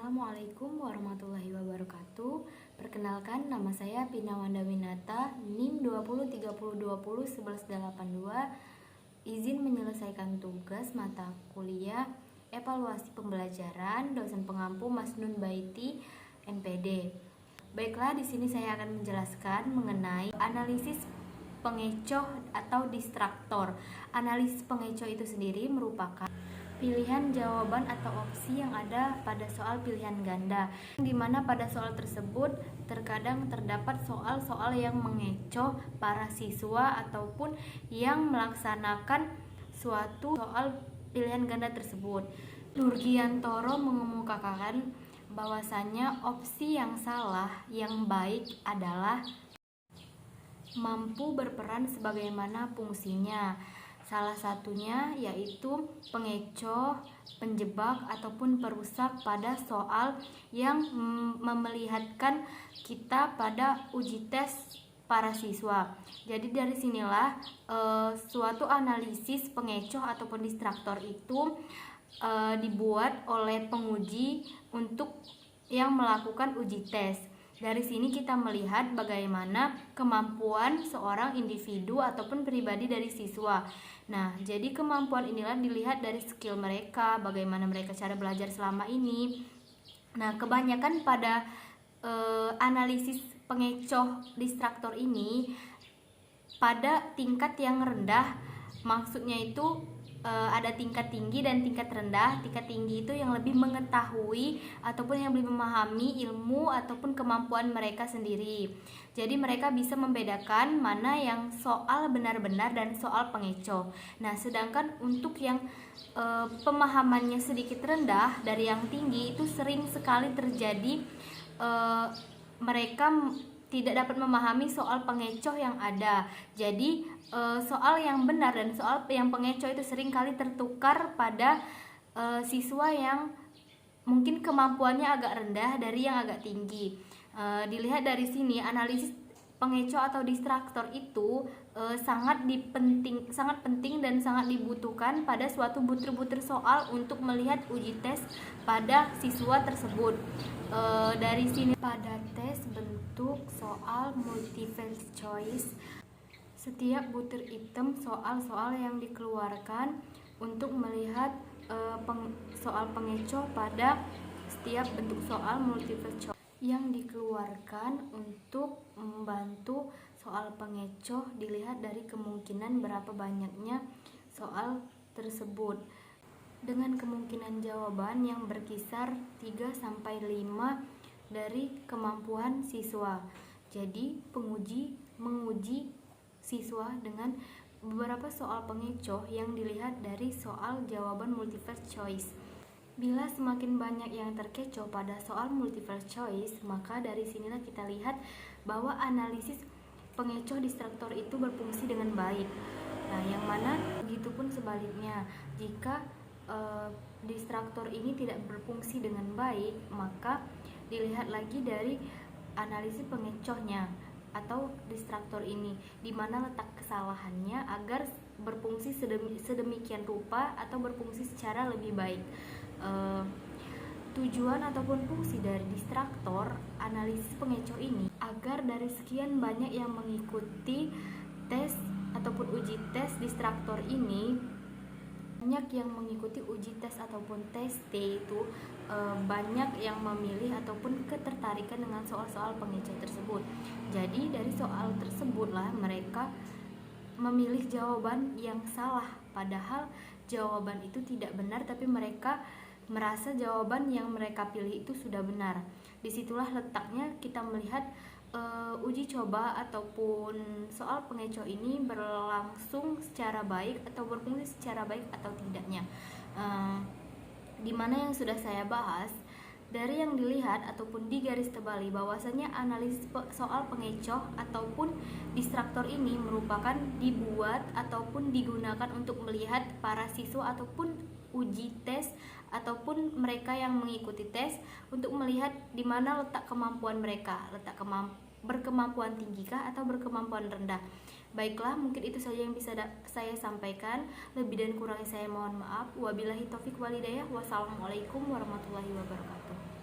Assalamualaikum warahmatullahi wabarakatuh. Perkenalkan, nama saya Pina Wanda Winata, NIM 2030201182. Izin menyelesaikan tugas mata kuliah evaluasi pembelajaran dosen pengampu Mas Nun Baiti, MPD. Baiklah, di sini saya akan menjelaskan mengenai analisis pengecoh atau distraktor. Analisis pengecoh itu sendiri merupakan pilihan jawaban atau opsi yang ada pada soal pilihan ganda, di mana pada soal tersebut terkadang terdapat soal-soal yang mengecoh para siswa ataupun yang melaksanakan suatu soal pilihan ganda tersebut. Nurgiantoro mengemukakan bahwasanya opsi yang salah yang baik adalah mampu berperan sebagaimana fungsinya. Salah satunya yaitu pengecoh, penjebak, ataupun perusak pada soal yang memelihatkan kita pada uji tes para siswa. Jadi dari sinilah suatu analisis pengecoh ataupun distraktor itu dibuat oleh penguji untuk yang melakukan uji tes. Dari sini kita melihat bagaimana kemampuan seorang individu ataupun pribadi dari siswa. Nah, jadi kemampuan inilah dilihat dari skill mereka, bagaimana mereka cara belajar selama ini. Nah, kebanyakan pada analisis pengecoh distraktor ini pada tingkat yang rendah, maksudnya itu ada tingkat tinggi dan tingkat rendah. Tingkat tinggi itu yang lebih mengetahui ataupun yang lebih memahami ilmu ataupun kemampuan mereka sendiri. Jadi mereka bisa membedakan mana yang soal benar-benar dan soal pengecoh. Nah, sedangkan untuk yang pemahamannya sedikit rendah dari yang tinggi itu sering sekali terjadi mereka tidak dapat memahami soal pengecoh yang ada. Jadi soal yang benar dan soal yang pengecoh itu sering kali tertukar pada siswa yang mungkin kemampuannya agak rendah dari yang agak tinggi. Dilihat dari sini, analisis pengecoh atau distraktor itu sangat penting dan sangat dibutuhkan pada suatu butir-butir soal untuk melihat uji tes pada siswa tersebut. Dari sini pada tes bentuk soal multiple choice, setiap butir item soal-soal yang dikeluarkan untuk melihat soal pengecoh pada setiap bentuk soal multiple choice yang dikeluarkan untuk membantu soal pengecoh dilihat dari kemungkinan berapa banyaknya soal tersebut dengan kemungkinan jawaban yang berkisar 3-5 dari kemampuan siswa. Jadi penguji menguji siswa dengan beberapa soal pengecoh yang dilihat dari soal jawaban multiple choice. Bila semakin banyak yang terkecoh pada soal multiple choice, maka dari sinilah kita lihat bahwa analisis pengecoh distraktor itu berfungsi dengan baik. Nah, yang mana begitupun sebaliknya, jika distraktor ini tidak berfungsi dengan baik, maka dilihat lagi dari analisis pengecohnya atau distraktor ini, di mana letak kesalahannya agar berfungsi sedemikian rupa atau berfungsi secara lebih baik. Tujuan ataupun fungsi dari distraktor analisis pengecoh ini agar dari sekian banyak yang mengikuti tes ataupun uji tes distraktor ini, banyak yang mengikuti uji tes ataupun tes T itu banyak yang memilih ataupun ketertarikan dengan soal-soal pengecoh tersebut. Jadi dari soal tersebutlah mereka memilih jawaban yang salah, padahal jawaban itu tidak benar, tapi mereka merasa jawaban yang mereka pilih itu sudah benar. Disitulah letaknya kita melihat uji coba ataupun soal pengecoh ini berlangsung secara baik atau berfungsi secara baik atau tidaknya. Dimana yang sudah saya bahas, dari yang dilihat ataupun digaris tebali bahwasanya analisis soal pengecoh ataupun distraktor ini merupakan dibuat ataupun digunakan untuk melihat para siswa ataupun uji tes ataupun mereka yang mengikuti tes untuk melihat di mana letak kemampuan mereka, berkemampuan tinggikah atau berkemampuan rendah. Baiklah, mungkin itu saja yang bisa saya sampaikan. Lebih dan kurangnya saya mohon maaf. Wabillahi taufik walhidayah. Wassalamualaikum warahmatullahi wabarakatuh.